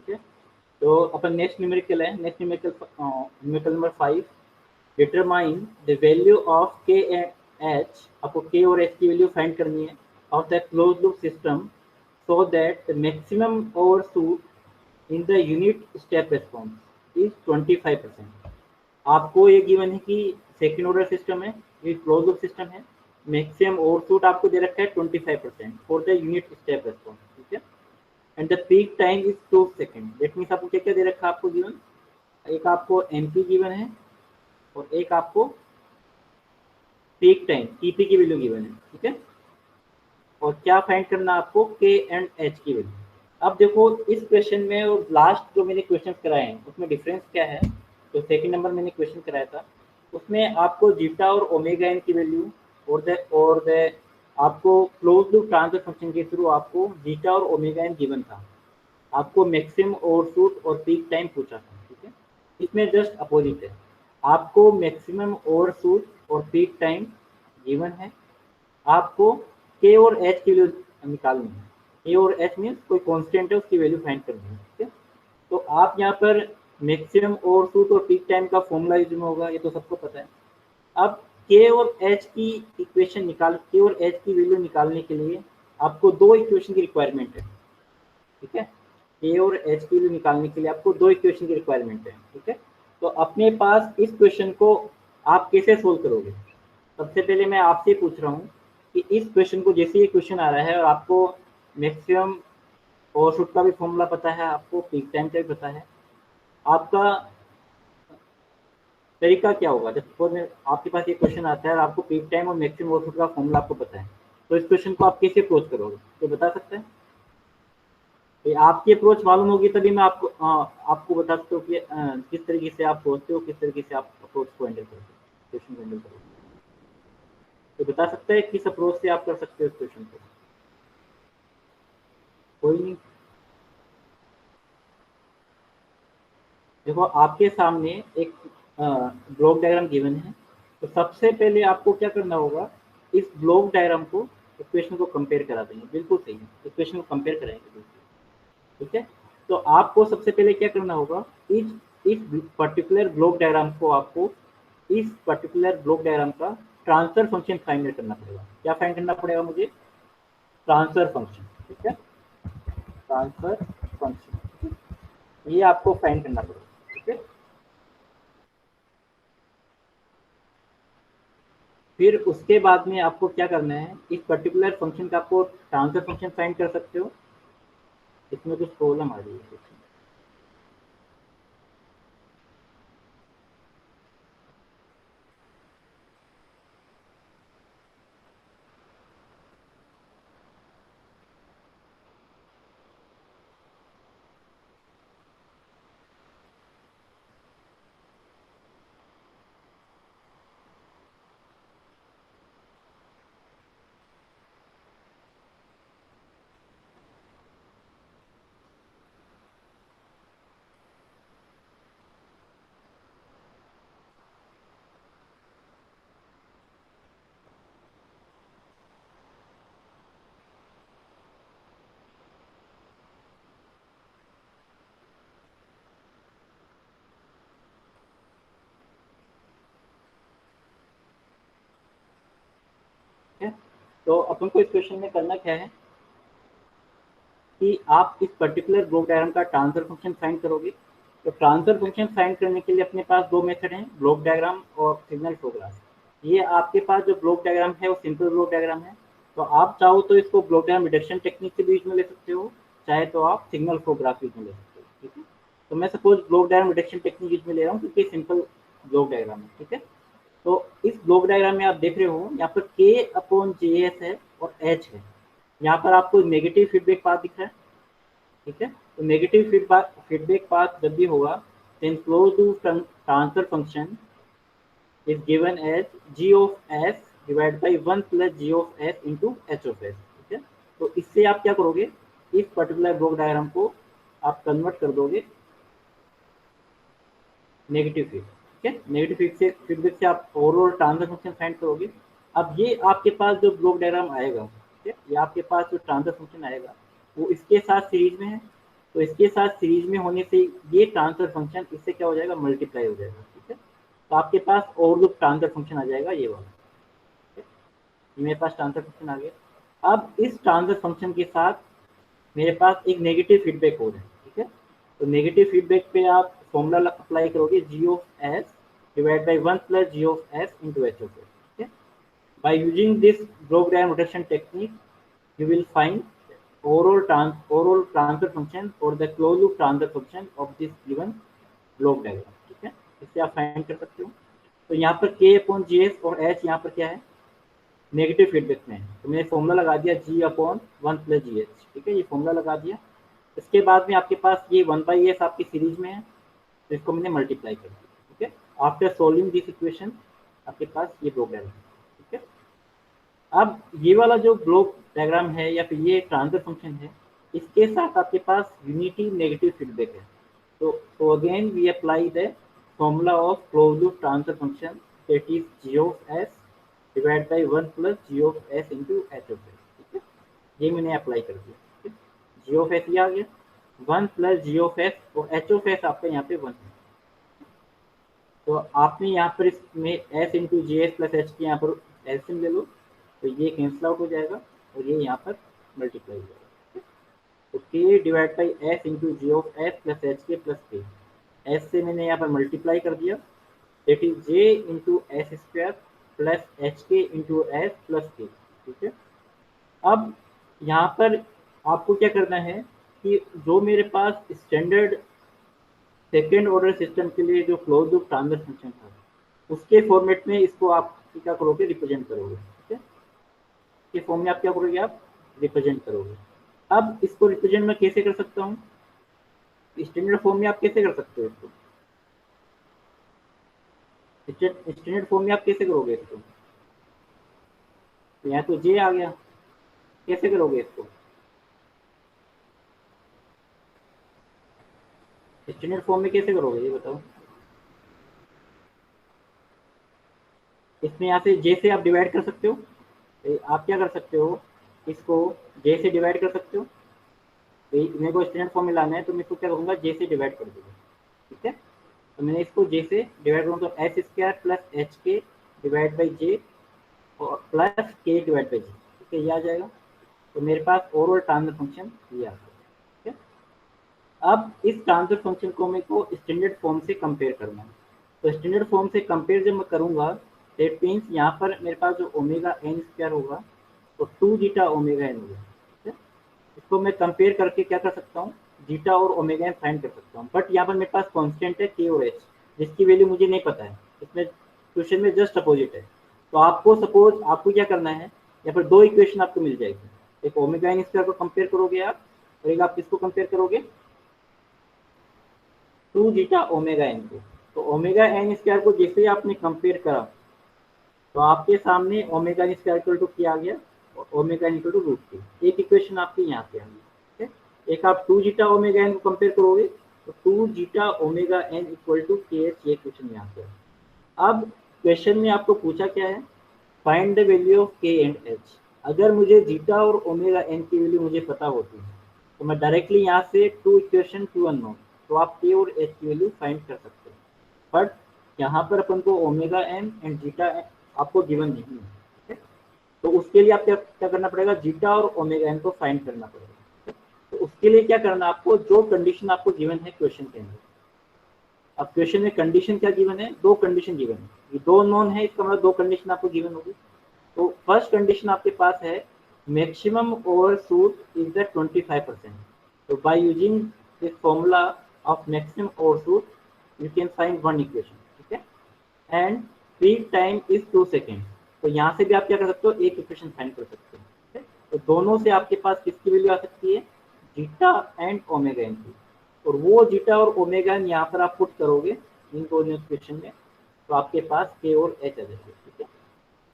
ठीक है। तो अपन नेक्स्ट न्यूमेरिकल है, next numerical number 5, determine the value of के एंड एच। आपको के और एच की वैल्यू फाइंड करनी है of the close loop system so that the maximum overshoot in the unit step response is 25%। आपको ये गिवन है कि सेकेंड ऑर्डर सिस्टम है, ये क्लोज लूप सिस्टम है, मैक्सिमम ओवरशूट आपको दे रखा है 25% for the unit step response, ठीक है। And the peak time is 2 second. That means आपको क्या क्या दे रखा है आपको गिवन, एक आपको एमपी गिवन है और एक आपको पीक टाइम टीपी की वैल्यू गिवन है, ठीक है। और क्या फाइंड करना आपको, के एंड एच की वैल्यू। अब देखो इस क्वेश्चन में और लास्ट जो मैंने क्वेश्चन कराए हैं उसमें डिफरेंस क्या है। तो सेकंड नंबर मैंने क्वेश्चन कराया था उसमें आपको जीटा और ओमेगा एन की वैल्यू और द आपको क्लोज लूप ट्रांसफर फंक्शन के थ्रू आपको जीटा और ओमेगा एन गिवन था, आपको मैक्सिमम ओवरशूट और पीक टाइम पूछा था, ठीक है। इसमें जस्ट अपोजिट है, आपको मैक्सिमम ओवरशूट और पीक टाइम गिवन है, आपको के और एच की वैल्यू निकालनी है। ए और एच मीन्स कोई कांस्टेंट है उसकी वैल्यू फाइंड करनी है, ठीक है। तो आप यहाँ पर मैक्सिमम ओवरशूट और पीक टाइम का फॉर्मूला यूज में होगा, ये तो सबको पता है। अब के और एच की इक्वेशन के और एच की वैल्यू निकालने के लिए आपको दो इक्वेशन की रिक्वायरमेंट है, ठीक है। के और एच की वैल्यू निकालने के लिए आपको दो इक्वेशन की रिक्वायरमेंट है, ठीक है। तो अपने पास इस क्वेश्चन को आप कैसे सोल्व करोगे। सबसे पहले मैं आपसे पूछ रहा हूँ कि इस क्वेश्चन को, जैसे ये क्वेश्चन आ रहा है और आपको मैक्सिमम ओवरशूट का भी फॉर्मूला पता है, आपको पीक टाइम का भी पता है, आपका तरीका क्या होगा। जब सपोज में आपके पास ये क्वेश्चन आता है और आपको पीक टाइम और मैक्सिमम ओवरशूट का फॉर्मूला आपको पता है, तो इस क्वेश्चन को आप कैसे अप्रोच करोगे, तो बता सकते हैं। तो आपकी अप्रोच मालूम होगी तभी मैं आपको बता सकता हूँ कि किस तरीके से आप सोचते हो, किस तरीके से आप अप्रोच को हैंडल करोगे, क्वेश्चन को हैंडल करोगे। तो बता सकते हैं किस अप्रोच से आप कर सकते हो इस क्वेश्चन को। कोई नहीं। देखो आपके सामने एक ब्लॉक डायग्राम गिवन है, तो सबसे पहले आपको क्या करना होगा, इस ब्लॉक डायग्राम को इक्वेशन को कंपेयर करा देंगे, बिल्कुल सही है, इक्वेशन को कंपेयर कराएंगे बिल्कुल, ठीक है। तो आपको सबसे पहले क्या करना होगा, इस पर्टिकुलर ब्लॉक डायग्राम को आपको इस पर्टिकुलर ब्लॉक डायग्राम का ट्रांसफर फंक्शन फाइंड करना पड़ेगा। क्या फाइंड करना पड़ेगा मुझे, ट्रांसफर फंक्शन, ठीक है। ट्रांसफर फंक्शन ये आपको फाइंड करना पड़ेगा, ठीक है। फिर उसके बाद में आपको क्या करना है, इस पर्टिकुलर फंक्शन का आपको ट्रांसफर फंक्शन फाइंड कर सकते हो। इसमें कुछ प्रॉब्लम आ रही है। ठीक है, तो अपन को इस क्वेश्चन में करना क्या है कि आप इस पर्टिकुलर ब्लॉक डायग्राम का ट्रांसफर फंक्शन फाइंड करोगे। तो ट्रांसफर फंक्शन फाइंड करने के लिए अपने पास दो मेथड हैं, ब्लॉक डायग्राम और सिग्नल फ्लो ग्राफ। ये आपके पास जो ब्लॉक डायग्राम है वो सिंपल ब्लॉक डायग्राम है, तो आप चाहो तो इसको ब्लॉक डायग्राम रिडक्शन टेक्निक के बीच में ले सकते हो, चाहे तो आप सिग्नल फ्लो ग्राफ यूज में ले सकते हो, ठीक है। तो मैं suppose block diagram reduction technique use में ले रहा हूँ क्योंकि सिंपल ब्लॉक डायग्राम है, ठीक है। तो इस ब्लॉक डायग्राम में आप देख रहे हो यहाँ पर के अपॉन जे एस है और एच है। यहाँ पर आपको नेगेटिव फीडबैक पाथ दिख रहा है, ठीक है। तो नेगेटिव फीडबैक पाथ जब भी होगा, then closed loop transfer function is given as g of s divided by 1 plus g of s into h of s, ठीक है। तो इससे आप क्या करोगे, इस पर्टिकुलर ब्लॉक डायग्राम को आप कन्वर्ट कर दोगे नेगेटिव फीड, ठीक है। नेगेटिव फीडबैक से आप ओवरऑल ट्रांसफर फंक्शन फाइंड करोगे। अब ये आपके पास जो ब्लॉक डायग्राम आएगा, ठीक है, ये आपके पास जो ट्रांसफर फंक्शन आएगा वो इसके साथ सीरीज में है, तो इसके साथ सीरीज में होने से ये ट्रांसफर फंक्शन इससे क्या हो जाएगा, मल्टीप्लाई हो जाएगा। ठीक है, तो आपके पास और जो ट्रांसफर फंक्शन आ जाएगा ये वाला। ठीक है, मेरे पास ट्रांसफर फंक्शन आ गया। अब इस ट्रांसफर फंक्शन के साथ मेरे पास एक नेगेटिव फीडबैक हो रहा है। ठीक है, तो नेगेटिव फीडबैक पे आप फॉर्मूला अप्लाई करोगे G of S divide by 1 plus G of S into H of S. ठीक है, by using this block diagram rotation technique you will find overall transfer function or the closed loop transfer function of this given block diagram। ठीक है, इससे आप find कर सकते हो। तो यहाँ पर k अपॉन जी एस और h यहाँ पर क्या है, नेगेटिव फीडबैक में है, तो मैंने फॉर्मूला लगा दिया g अपॉन 1 प्लस जी एच। ठीक है, ये फॉर्मूला लगा दिया। इसके बाद में आपके पास ये 1 बाई एस आपकी सीरीज में है, तो इसको मैंने मल्टीप्लाई कर दिया। ठीक है, आफ्टर सोल्विंग दिस इक्वेशन आपके पास ये ब्लॉक डायग्राम। ठीक है, अब ये वाला जो ब्लॉक डायग्राम है या फिर ये ट्रांसफर फंक्शन है, इसके साथ आपके पास यूनिटी नेगेटिव फीडबैक है। तो again we apply the formula of closed loop transfer function that is G of S divide by 1 plus G of S into H of S. ठीक है, ये मैंने अप्लाई कर दिया। जी ऑफ एस ये आ गया 1 प्लस जी ऑफ एस और H of S आपका यहाँ पे 1 है। तो आपने यहाँ पर इसमें S into G S plus H के यहाँ पर एलसीएम ले लो, तो ये कैंसिल आउट हो जाएगा और ये यहाँ पर मल्टीप्लाई हो जाएगा। तो K divide by S into G of S plus H K plus K, S से मैंने यहाँ पर मल्टीप्लाई कर दिया, that is J into S square plus H K into S plus K. ठीक है, अब यहाँ पर आपको क्या करना है कि जो मेरे पास स्टैंडर्ड सेकेंड ऑर्डर सिस्टम के लिए जो क्लोज लूप ट्रांसफर फंक्शन था, उसके फॉर्मेट में इसको आप क्या करोगे, रिप्रेजेंट करोगे। ठीक है, के फॉर्म में आप क्या करोगे, आप रिप्रेजेंट करोगे। अब इसको रिप्रेजेंट मैं कैसे कर सकता हूँ, स्टैंडर्ड फॉर्म में आप कैसे कर सकते हो इसको, स्टैंडर्ड फॉर्म में आप कैसे करोगे इसको, तो यहाँ तो जे आ गया, कैसे करोगे इसको, स्टैंडर्ड फॉर्म में कैसे करोगे ये बताओ। इसमें यहाँ से जे से आप डिवाइड कर सकते हो, आप क्या कर सकते हो, इसको जे से डिवाइड कर सकते हो। तो मेरे को स्टैंडर्ड फॉर्म में लाना है, तो मैं इसको क्या करूँगा, जे से डिवाइड कर दूँगा। ठीक है, तो मैंने इसको जे से डिवाइड करूँगा, तो एच स्क्वायर प्लस एच के डिवाइड बाई जे और प्लस के डिवाइड बाई जे। ठीक है, ये आ जाएगा। तो मेरे पास ओवरऑल ट्रांसफर फंक्शन ये आ गया। ठीक है, अब इस ट्रांसफर फंक्शन को मेरे को स्टैंडर्ड फॉर्म से कंपेयर करना है। तो स्टैंडर्ड फॉर्म से कंपेयर जब मैं करूँगा, दैट मीन्स यहाँ पर मेरे पास जो ओमेगा एन स्क्वायर होगा तो 2 जीटा ओमेगा एन होगा। ठीक है, इसको मैं कंपेयर करके क्या कर सकता हूँ, जीटा और ओमेगा एन फाइंड कर सकता हूँ। बट यहाँ पर मेरे पास कांस्टेंट है के और एच, जिसकी वैल्यू मुझे नहीं पता है, इसमें क्वेश्चन में जस्ट अपोजिट है। तो आपको सपोज आपको क्या करना है, यहाँ पर दो इक्वेशन आपको मिल जाएगी, एक ओमेगा एन स्क्वायर को कंपेयर करोगे आप, और एक आप किसको कंपेयर करोगे, 2 जीटा ओमेगा एन को। तो ओमेगा एन स्क्वायर को जैसे ही आपने कंपेयर करा, तो आपके सामने omega n square equal to क्या आ गया, omega n equal to root K. एक इक्वेशन आपकी यहाँ पे आ गई। ठीक है, एक आप 2 जीटा ओमेगा एन को कंपेयर करोगे, तो 2 zeta omega n equal to K H, ये क्वेश्चन यहाँ पे है। अब क्वेश्चन में आपको पूछा क्या है, फाइंड द वैल्यू ऑफ के एंड एच। अगर मुझे जीटा और ओमेगा एन की वैल्यू मुझे पता होती है, तो मैं डायरेक्टली यहाँ से 2 इक्वेशन 2 अननोन, तो आप के और एच की वैल्यू फाइंड कर सकते हैं। बट यहाँ पर अपन को omega n and zeta n आपको गिवन नहीं है। ठीक है, तो उसके लिए आप क्या क्या करना पड़ेगा, जीटा और ओमेगा एन को फाइंड करना पड़ेगा। तो उसके लिए क्या करना, आपको जो कंडीशन आपको गिवन है क्वेश्चन के अंदर, अब क्वेश्चन में कंडीशन क्या गिवन है, दो कंडीशन गिवन है, ये दो नॉन है, इसका मतलब दो कंडीशन आपको गिवन होगी। तो फर्स्ट कंडीशन आपके पास है मैक्सिमम ओवरशूट इज द 25%। तो bye using this formula of maximum overshoot you can find one equation. ठीक है, and peak time is 2 second. तो यहाँ से भी आप क्या कर सकते हो, एक इक्वेशन फाइंड कर सकते हो। ठीक है, तो दोनों से आपके पास किसकी वैल्यू आ सकती है, जीटा एंड ओमेगा एन की। और वो जीटा और ओमेगा एन यहाँ पर आप पुट करोगे इन दोनों इक्वेशन में, तो आपके पास के और एच आ जाएगा। ठीक है,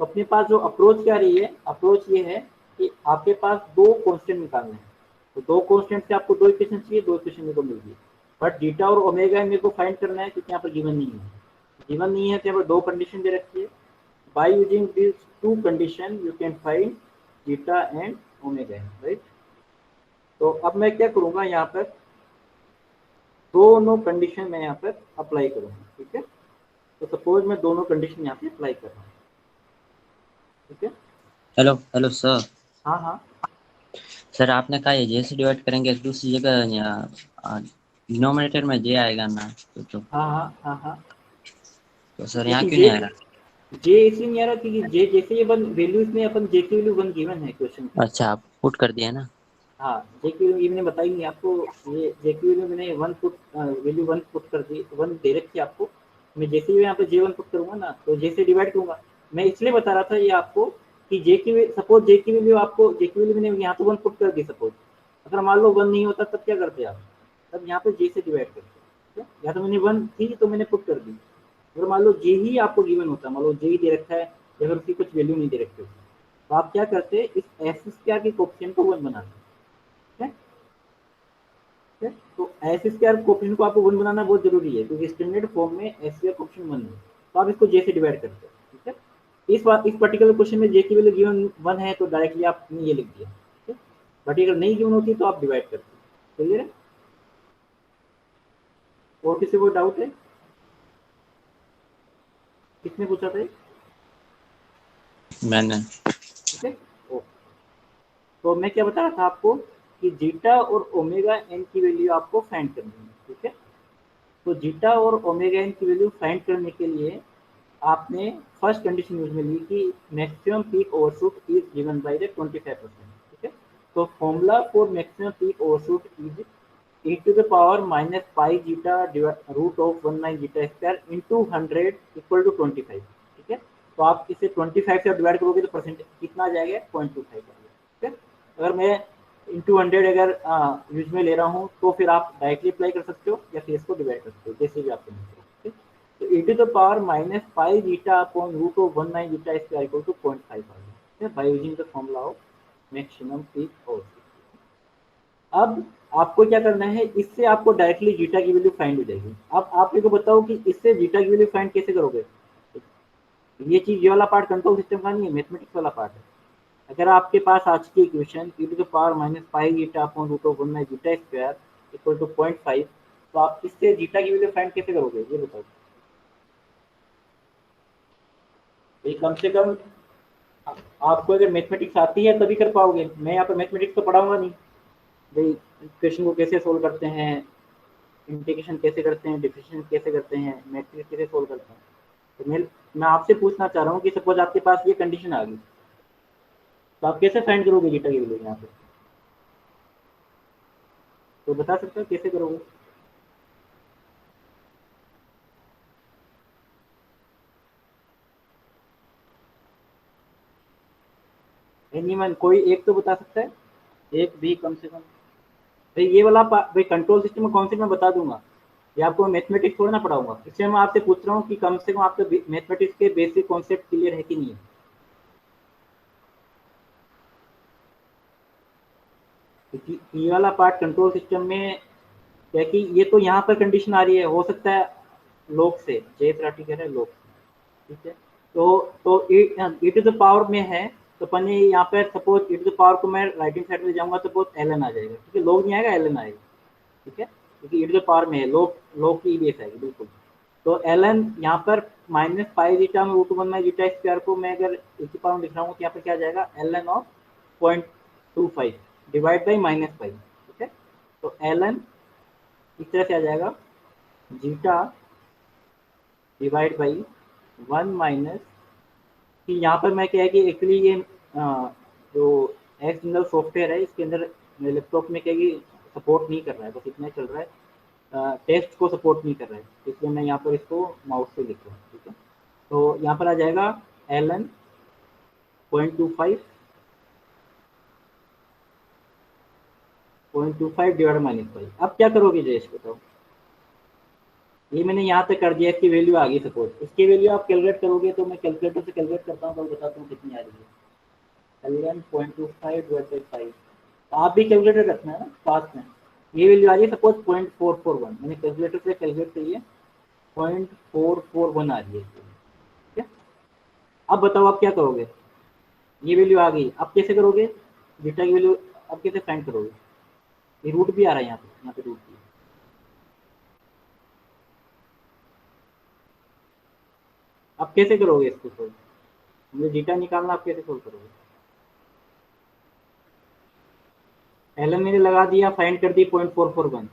तो अपने पास जो अप्रोच क्या रही है, अप्रोच ये है कि आपके पास दो कांस्टेंट निकालने हैं। तो दो कांस्टेंट से आपको दो इक्वेशन चाहिए, दो इक्वेशन मेरे को मिल गई। बट जीटा और ओमेगा मेरे को फाइंड करना है, क्योंकि यहाँ पर गिवन नहीं है। गिवन नहीं है तो यहाँ पर दो कंडीशन दे रखी है। By using this two condition you can find zeta and omega, right. तो अब मैं क्या करूँगा, यहाँ पर दोनों कंडीशन मैं यहाँ पर अप्लाई करूँगा, ठीक है। तो सपोज मैं दोनों कंडीशन यहाँ पे अप्लाई कर रहा हूँ, ठीक है। Hello hello sir. हाँ हाँ सर आपने कहा ये जे से डिवाइड करेंगे दूसरी जगह, यहाँ डिनोमिनेटर में जे आएगा ना, तो हाँ हाँ हाँ हाँ। तो सर यहाँ लेकिन क्यों जे नहीं आ रहा? जे इसलिए नहीं आ रहा क्योंकि जे जैसे ये वन वैल्यू इसमें अपन जे की वैल्यू वन गिवन है क्वेश्चन के अंदर। अच्छा, आप पुट कर दिया ना। हाँ, जे की वैल्यू ये मैंने बताई नहीं आपको। ये जे की वैल्यू मैंने one put value one put कर दी, वन दे रखी है आपको। मैं जैसे ही यहाँ पे जे वन पुट करूँगा ना, तो जे से डिवाइड करूँगा। मैं इसलिए बता रहा था ये आपको कि जे की सपोज जे की वैल्यू आपको जे की वैल्यू मैंने यहाँ पे वन पुट कर दी सपोज। अगर मान लो वन नहीं होता तब क्या करते आप? तब यहाँ पे जे से डिवाइड करते, ठीक है। या तो मैंने वन थी तो मैंने पुट कर दी। अगर मान लो जे ही आपको गिवन होता, मान लो जे ही दे रखा है या फिर उसकी कुछ वैल्यू नहीं दे रखी होती, तो आप क्या करते, इस एस स्क्वायर के कोएफिशिएंट को वन बनाते, ठीक है। ठीक है? तो एस स्क्वायर कोएफिशिएंट को आपको वन बनाना बहुत जरूरी है क्योंकि स्टैंडर्ड फॉर्म में एस स्क्वायर कोएफिशिएंट वन है। तो आप इसको जे से डिवाइड करते हैं, ठीक है। इस पर्टिकुलर क्वेश्चन में जे की वैल्यू गिवन वन है तो डायरेक्टली आपने ये लिख दिया, ठीक है। बट अगर नहीं गिवन होती तो आप डिवाइड करते, क्लियर है? और किसी को डाउट है? किसने पूछा था ये? मैंने। ठीक है। ओके। तो मैं क्या बता रहा था आपको कि जीटा और ओमेगा एन की वैल्यू आपको फाइंड करनी है, ठीक है। तो जीटा और ओमेगा एन की वैल्यू फाइंड करने के लिए आपने फर्स्ट कंडीशन यूज में ली कि maximum peak overshoot is given by the 25%, ठीक है। तो formula for maximum peak overshoot is e to the power minus pi zeta root of 19 zeta square into 100 equal to 25, ठीक है। तो आप इसे 25 से डिवाइड करोगे तो परसेंट कितना आ जाएगा? 0.25 आ जाएगा, ठीक है। अगर मैं इंटू 100 अगर यूज में ले रहा हूँ तो फिर आप डायरेक्टली अप्लाई कर सकते हो या फिर इसको डिवाइड कर सकते हो, जैसे भी आप समझ रहे हो, ठीक है। तो e to the power minus pi zeta upon root of 19 zeta square equal to 0.5 आ गया, ठीक है, by using the formula of maximum peak और अब आपको क्या करना है, इससे आपको डायरेक्टली जीटा की वैल्यू फाइंड हो जाएगी। अब आप मेरे को बताओ कि इससे जीटा की वैल्यू फाइंड कैसे करोगे? ये चीज, ये वाला पार्ट कंट्रोल सिस्टम का नहीं है, मैथमेटिक्स वाला पार्ट है। अगर आपके पास आज की equation e to the power minus pi zeta upon root of 1 zeta square equal to 0.5, तो आप इससे जीटा की वैल्यू फाइंड कैसे करोगे ये बताओ। ये कम से कम आपको अगर मैथमेटिक्स आती है तभी कर पाओगे। मैं यहाँ पर मैथमेटिक्स तो पढ़ाऊंगा नहीं भाई, इक्वेशन को कैसे सोल्व करते हैं, इंटीग्रेशन कैसे करते हैं, डिफरेंशिएशन कैसे करते हैं, मैट्रिक्स कैसे सोल्व करते हैं। तो मैं आपसे पूछना चाह रहा हूँ कि सपोज आपके पास ये कंडीशन आ गई, तो आप कैसे फाइंड करोगे जीटा की वैल्यू यहाँ पे? तो बता सकते हो कैसे करोगे? एनीवन, कोई एक तो बता सकता है, एक भी कम से कम। भाई ये वाला भाई कंट्रोल सिस्टम में कौन से मैं बता दूंगा, ये आपको मैथमेटिक्स थोड़ा ना पढ़ाऊंगा। इसलिए मैं आपसे पूछ रहा हूँ कि कम से कम आपके मैथमेटिक्स के बेसिक कॉन्सेप्ट क्लियर है कि नहीं है। क्योंकि ये वाला पार्ट कंट्रोल सिस्टम में क्या कि ये तो यहाँ पर कंडीशन आ रही है, हो सकता है लोग से, जय त्राटी कह रहे हैं लोग, ठीक है। तो ई टू द पावर में है, तो अपन ने यहाँ पे suppose e to the power को मैं राइट हैंड साइड में जाऊंगा तो बहुत एल एन आ जाएगा, ठीक है। लोग नहीं आएगा, एल एन आएगा, ठीक है, क्योंकि ई टू द पावर में है, लोग लोग की बेस आएगी बिल्कुल। तो एल एन यहाँ पर माइनस पाई जीटा में रूट वन जीटा स्क्वायर को मैं अगर ई टू पावर में लिख रहा हूँ तो यहाँ पर क्या आ जाएगा? L n of 0.25 divide by minus pi, ठीक है। तो एल एन इस तरह से आ जाएगा, zeta divide by one minus, कि यहाँ पर मैं क्या है कि एक्चुअली ये जो एक्स सिंगल सॉफ्टवेयर है इसके अंदर मेरे लैपटॉप में क्या है कि सपोर्ट नहीं कर रहा है, बस इतना चल रहा है, टेक्स्ट को सपोर्ट नहीं कर रहा है, इसलिए मैं यहाँ पर इसको माउस से लिख रहा हूँ, ठीक है। तो यहाँ पर आ जाएगा l n 0.25 divide minus five. अब क्या करोगे जयेश बताओ? ये मैंने यहाँ पे कर दिया, इसकी वैल्यू आ गई सपोज, इसकी वैल्यू आप कैलकुलेट करोगे तो मैं कैलकुलेटर से कैलकुलेट करता हूँ तो बताता हूँ कितनी आ रही है। एल एन 0.25 डिवाइड बाई 5, तो आप भी कैलकुलेटर रखना है ना पास में। ये वैल्यू आ रही है सपोज 0.441, मैंने कैलकुलेटर से कैलकुलेट करी है, 0.441 आ रही है, ठीक है। अब बताओ आप क्या करोगे? ये वैल्यू आ गई, अब कैसे करोगे बीटा की वैल्यू? अब कैसे फाइंड करोगे? ये रूट भी आ रहा है यहाँ पे रूट भी, आप कैसे करोगे इसको सोल्व? मुझे जीटा निकालना, आप कैसे सोल्व करोगे? एलएन मैंने लगा दिया, फाइंड कर दी 0.441।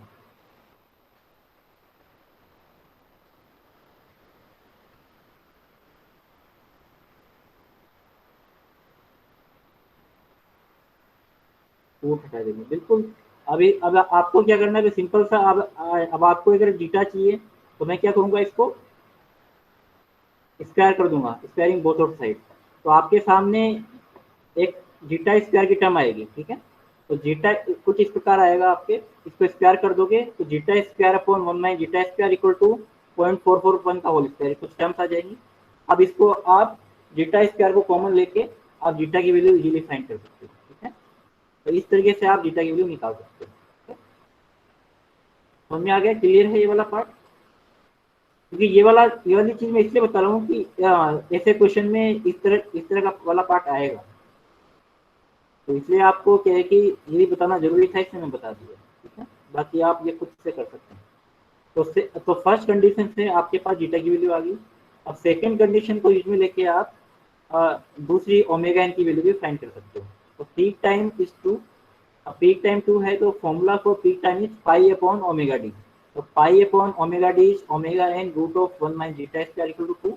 रूट हटा देंगे बिल्कुल। अभी अब आपको क्या करना है, सिंपल सा। अब आपको अगर जीटा चाहिए तो मैं क्या करूंगा, इसको स्क्वायर कर दूंगा, स्क्वायरिंग बोथ ऑफ साइड। तो आपके सामने एक जीटा स्क्वायर की टर्म आएगी, ठीक है। तो जीटा कुछ इस प्रकार आएगा आपके, इसको स्क्वायर कर दोगे तो zeta square upon 1 minus zeta square equal to 0.441 का होल स्क्वायर, कुछ टर्म्स आ जाएंगी। अब इसको आप जीटा स्क्वायर को कॉमन लेके आप जीटा की वैल्यू इजीली फाइंड कर सकते हो, ठीक है। तो इस तरीके से आप जीटा की वैल्यू निकाल सकते हो। समझ में आ गया? क्लियर है ये वाला पार्ट? क्योंकि ये वाली चीज मैं इसलिए बता रहा हूँ कि ऐसे क्वेश्चन में इस तरह का वाला पार्ट आएगा, तो इसलिए आपको क्या है कि ये बताना जरूरी था, इसलिए मैं बता दिया, ठीक है। बाकी आप ये खुद से कर सकते हैं। तो फर्स्ट कंडीशन से आपके पास जीटा की वैल्यू आ गई। अब सेकंड कंडीशन को इसमें लेके आप दूसरी ओमेगा एन की वैल्यू भी फाइंड कर सकते हो। तो पीक टाइम इज 2, अब पीक टाइम 2 है तो formula for peak time is pi upon omega d. तो pi upon omega d is omega n root of 1 minus zeta square equal to 2।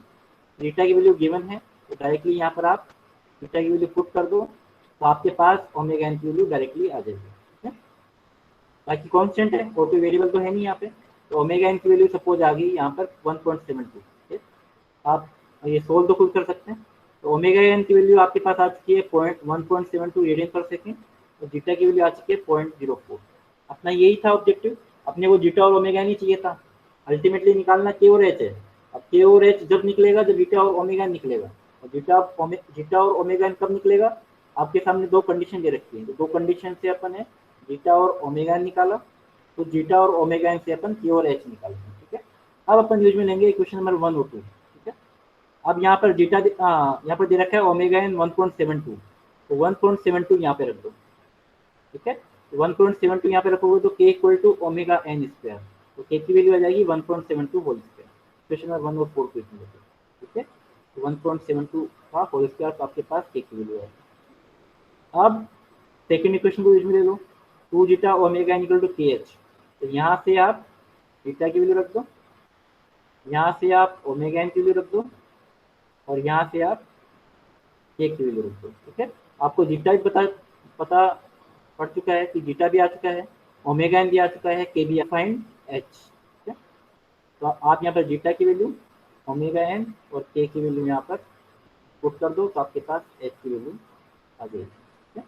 Zeta की वैल्यू गिवन है तो directly यहाँ पर आप जीटा की वैल्यू पुट कर दो, तो आपके पास ओमेगा एन की वैल्यू डायरेक्टली आ जाएगी, ठीक है। बाकी कांस्टेंट है और कोई वेरिएबल तो है नहीं यहाँ पे। तो ओमेगा एन की वैल्यू सपोज आ गई यहाँ पर 1.72, ठीक है। आप ये सोल्व तो खुद कर सकते हैं। तो ओमेगा एन की वैल्यू आपके पास आ चुकी है 1.72 रेडियन पर सेकेंड, और जीटा की वैल्यू आ चुकी है 0.04। अपना यही था ऑब्जेक्टिव, अपने वो जीटा और ओमेगा नहीं चाहिए था, अल्टीमेटली निकालना के और एच है। अब के और एच जब निकलेगा जब जीटा और ओमेगा निकलेगा, और जीटा और ओमेगा कब निकलेगा, आपके सामने दो कंडीशन दे रखी है। तो दो कंडीशन से अपन है जीटा और ओमेगा निकाला, तो जीटा और ओमेगा से अपन के और एच निकालते हैं, ठीक है। अब अपन यूज में लेंगे क्वेश्चन नंबर 1 और 2, ठीक है। अब यहाँ पर जीटा यहाँ पर दे रखा है ओमेगा एन 1.72, तो 1.72 यहाँ पे रख दो, ठीक है। 1.72 यहाँ पे रखोगे तो K equal to omega n square, तो के की वैल्यू आ जाएगी 1.72 होल स्क्वायर। क्वेश्चन नंबर 1 और 4 को इसमें देखो, ठीक है। 1.72 का होल स्क्वायर, तो आपके पास के की वैल्यू है। अब सेकेंड इक्वेशन को इसमें ले लो, 2 zeta omega n equal to K H. तो यहाँ से आप जीटा की वैल्यू रख दो, यहाँ से आप ओमेगा एन की वैल्यू रख दो, और यहाँ से आप के की वैल्यू रख दो, ठीक है। आपको जीटा भी पता पड़ चुका है कि जीटा भी आ चुका है, ओमेगा एन भी आ चुका है, के भी फाइंड एच, ठीक है। तो आप यहाँ पर जीटा की वैल्यू, ओमेगा एन और के की वैल्यू यहाँ पर पुट कर दो, तो आपके पास एच की वैल्यू आ जाएगी, ठीक है।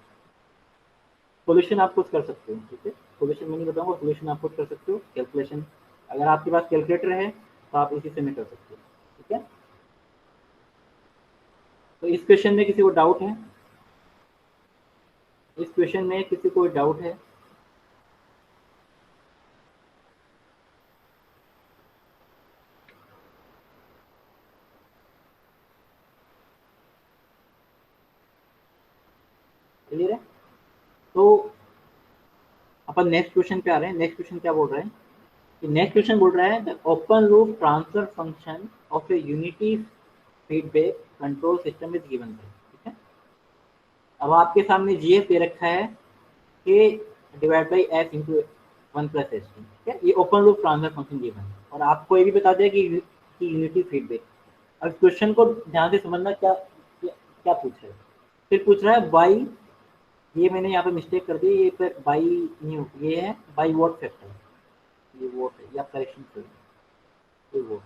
सोल्यूशन आप खुद कर सकते हो, ठीक है। सोल्यूशन मैं नहीं बताऊंगा, सोल्यूशन आप खुद कर सकते हो। कैलकुलेशन अगर आपके पास कैलकुलेटर है तो आप इसी से मैं कर सकते हो, ठीक है। तो इस क्वेश्चन में किसी को डाउट है? इस क्वेश्चन में किसी को डाउट है? क्लियर है? तो अपन नेक्स्ट क्वेश्चन पे आ रहे हैं। नेक्स्ट क्वेश्चन क्या बोल रहा है कि नेक्स्ट क्वेश्चन बोल रहा है the open loop transfer function of A unity feedback control system is given, ठीक है। अब आपके सामने जीएफ दे रखा है के divide by S into 1 plus S, ठीक है। ये open loop transfer function given है, और आपको ये भी बता दिया कि यूनिटी फीडबैक। अब क्वेश्चन को ध्यान से समझना, क्या पूछ रहा है। फिर पूछ रहा है बाई, ये मैंने यहाँ पे मिस्टेक कर दी, ये पर बाई न्यू, ये है बाई वॉट फैक्टर, ये वोट है या करेक्शन कर, ये vote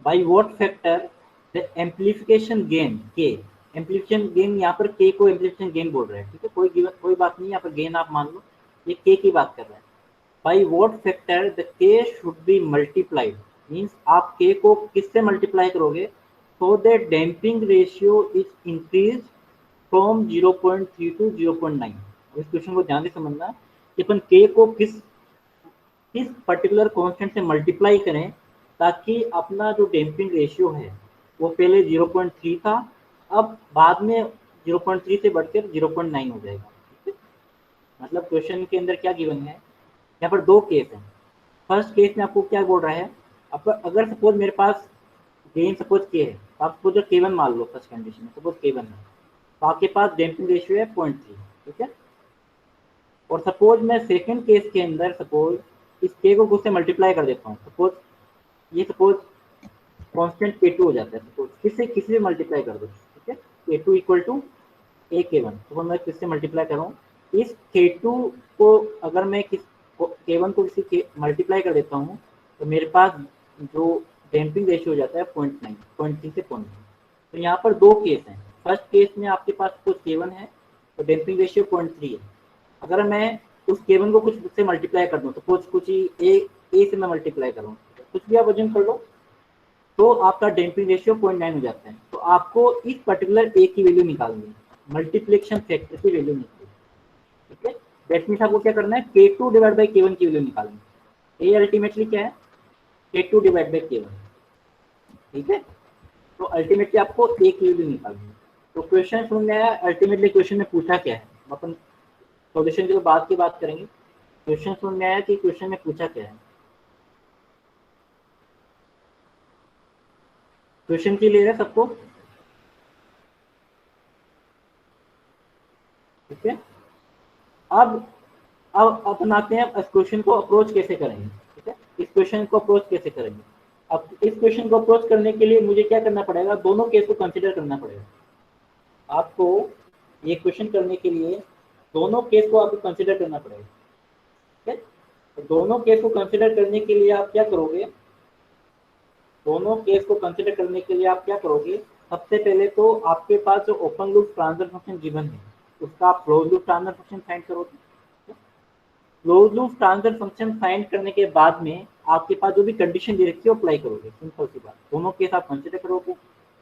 by what factor the amplification gain के। एम्पलीफिकेशन गेन यहाँ पर के को एम्पलीफिकेशन गेन बोल रहे हैं, ठीक है। कोई बात नहीं, यहाँ पर गेन आप मान लो, ये के की बात कर रहे हैं। By what factor the K should be multiplied, means आप के को किससे मल्टीप्लाई करोगे, so that damping ratio is increase from 0.3 to 0.9। इस क्वेश्चन को ध्यान से समझना कि अपन के को किस पर्टिकुलर कांस्टेंट से मल्टीप्लाई करें ताकि अपना जो डैम्पिंग रेशियो है वो पहले 0.3 था, अब बाद में 0.3 से बढ़कर 0.9 हो जाएगा, ठीक है। मतलब क्वेश्चन के अंदर क्या गिवन है, यहाँ पर दो केस हैं। फर्स्ट केस में आपको क्या बोल रहा है, अगर सपोज मेरे पास गेन सपोज के है, आप सपोज जो K1 मान लो फर्स्ट कंडीशन में, सपोज K1 है, तो आपके पास डैम्पिंग रेशियो है 0.3, ठीक है। और सपोज मैं सेकंड केस के अंदर सपोज इस K को कुछ से मल्टीप्लाई कर देता हूँ, सपोज कांस्टेंट K2 हो जाता है, सपोज किसी से मल्टीप्लाई कर दो, ठीक है। K2 इक्वल टू K1, तो मैं किससे मल्टीप्लाई कर रहा हूँ, इस K2 को अगर मैं K1 को किसी के मल्टीप्लाई कर देता हूँ तो मेरे पास जो डैम्पिंग रेशियो हो जाता है 0.9, 0.3 से 0.9। तो यहाँ पर दो केस हैं। फर्स्ट केस में आपके पास कुछ K1 है तो डैम्पिंग रेशियो 0.3 है। अगर मैं उस K1 को कुछ से मल्टीप्लाई कर दूँ, तो कुछ ही ए से मैं मल्टीप्लाई करूँ, कुछ भी आप वजन कर लो, तो आपका डैम्पिंग रेशियो 0.9 हो जाता है। तो आपको इस पर्टिकुलर ए की वैल्यू निकालनी है, मल्टीप्लिकेशन फैक्टर की वैल्यू निकालनी है, ठीक है। दैट मीन्स आपको क्या करना है, K2 डिवाइड बाई K1 की वैल्यू निकालनी है। ए अल्टीमेटली क्या है, K2 डिवाइड बाई K1, ठीक है। तो अल्टीमेटली आपको ए की वैल्यू निकालनी है। तो क्वेश्चन समझ में आया, अल्टीमेटली क्वेश्चन में पूछा क्या है, अपन सॉल्यूशन के बाद की बात करेंगे। क्वेश्चन समझ में आया कि क्वेश्चन में पूछा क्या है, क्वेश्चन क्लियर है सबको, ठीक है। अब अपन आते हैं इस क्वेश्चन को अप्रोच कैसे करेंगे, ठीक है। इस क्वेश्चन को अप्रोच कैसे करेंगे, अब इस क्वेश्चन को अप्रोच करने के लिए मुझे क्या करना पड़ेगा, दोनों केस को कंसिडर करना पड़ेगा। आपको ये क्वेश्चन करने के लिए दोनों केस को आपको कंसिडर करना पड़ेगा, ठीक है। तो दोनों केस को कंसिडर करने के लिए आप क्या करोगे, दोनों केस को कंसिडर करने के लिए आप क्या करोगे, सबसे पहले तो आपके पास जो open loop transfer function given है उसका आप close loop transfer function find करोगे। Close loop transfer function find करने के बाद में आपके पास जो भी कंडीशन दे रखी है वो अप्लाई करोगे, सिंपल सी बात। दोनों केस आप कंसिडर करोगे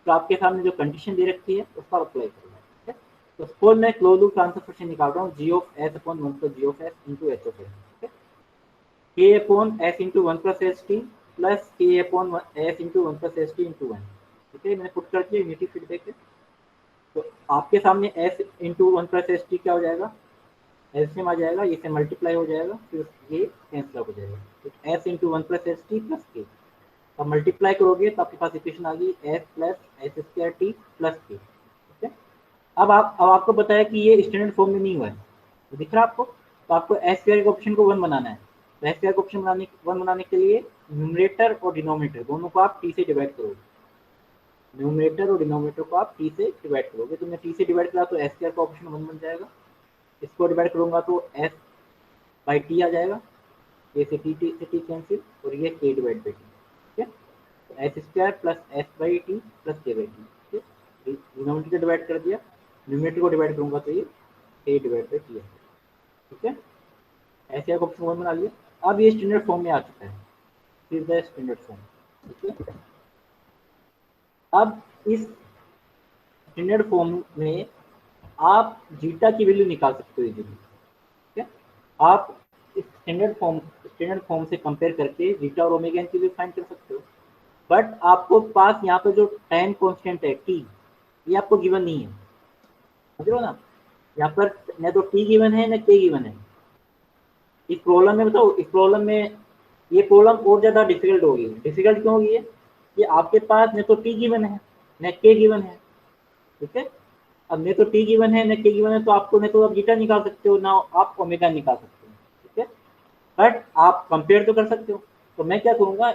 तो आपके सामने जो कंडीशन दे रखी है उसका अप्लाई करोगे, ठीक है। तो सपोज मैं क्लोज लूप ट्रांसफर फंक्शन निकाल रहा हूँ g of s upon 1 plus g of s into h of s, ठीक है। k upon s into 1 plus S T plus k upon s into 1 plus S T into 1, ठीक है। मैंने put कर दिया यूनिटी फीडबैक है। तो आपके सामने s into 1 plus S T क्या हो जाएगा, एलसीएम आ जाएगा, ये से मल्टीप्लाई हो जाएगा, फिर ये कैंसिल हो जाएगा। तो S into 1 plus S T plus के, अब मल्टीप्लाई करोगे तो आपके पास इक्वेशन आ गई S plus S square T plus K, ठीक है। अब आपको बताया कि ये स्टैंडर्ड फॉर्म में नहीं हुआ है, तो दिख रहा है आपको। तो आपको एस स्क्वायर के ऑप्शन को 1 बनाना है। तो एस स्क्वायर का ऑप्शन 1 बनाने के लिए न्यूमरेटर और डिनोमिनेटर दोनों को आप टी से डिवाइड करोगे, न्यूमरेटर और डिनोमिनेटर को आप टी से डिवाइड करोगे। तो मैं टी से डिवाइड करा तो एस स्क्वायर का ऑप्शन 1 बन जाएगा, इसको डिवाइड करूंगा तो एस बाई टी आ जाएगा, ये से टी कैंसिल, और ये के डिवाइड बाई टी, ठीक है। तो S square plus S by T plus के बाई टी, ठीक है। डिनोमिनेटर डिवाइड कर दिया, न्यूमरेटर को डिवाइड करूंगा तो ये के डिवाइड बाई टी है, ठीक है। ऐसे आप ऑप्शन 1 बना लिया। अब ये स्टैंडर्ड फॉर्म में आ चुका है, फिर द स्टैंडर्ड फॉर्म, ठीक है। अब इस स्टैंडर्ड फॉर्म में आप जीटा की वैल्यू निकाल सकते हो इजीली, ठीक है। आप इस स्टैंडर्ड फॉर्म से कंपेयर करके जीटा और ओमेगा की वैल्यू फाइंड कर सकते हो। बट आपको पास यहाँ पे जो टाइम कांस्टेंट है टी, ये आपको गिवन नहीं है, समझ लो ना। यहाँ पर न तो टी गिवन है न के गिवन है। इस प्रॉब्लम में बताओ, इस प्रॉब्लम में ये प्रॉब्लम और ज़्यादा डिफिकल्ट होगी। डिफिकल्ट क्यों होगी है कि आपके पास न तो टी गिवन है न के गिवन है, ठीक है। अब न तो टी गिवन है न के गिवन है, तो आपको न तो आप जीटा निकाल सकते हो ना आप ओमेगा निकाल सकते हो, ठीक है। बट आप कंपेयर तो कर सकते हो। तो मैं क्या करूँगा,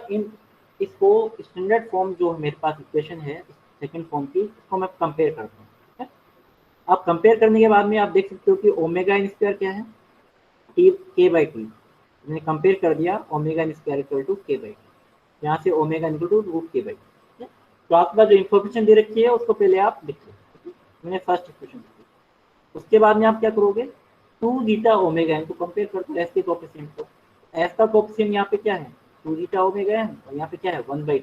इसको स्टैंडर्ड फॉर्म जो मेरे पास इक्वेशन है सेकंड फॉर्म की, इसको मैं कंपेयर करता हूँ, ठीक है। अब कंपेयर करने के बाद में आप देख सकते हो कि ओमेगा इन स्क्वायर क्या है, टी के बाई टी। मैंने कंपेयर कर दिया omega n square equal to K by T, यहाँ से omega equal to root K by T. तो आपके पास जो इन्फॉर्मेशन दे रखी है उसको पहले आप लिख लो, मैंने फर्स्ट इक्वेशन लिखी। उसके बाद में आप क्या करोगे, 2 जीटा ओमेगा इनको कंपेयर कर दो एस के कोएफिशिएंट को। एस का कोएफिशिएंट यहाँ पे क्या है 2 जीटा ओमेगा एन, और यहाँ पे क्या है 1/2।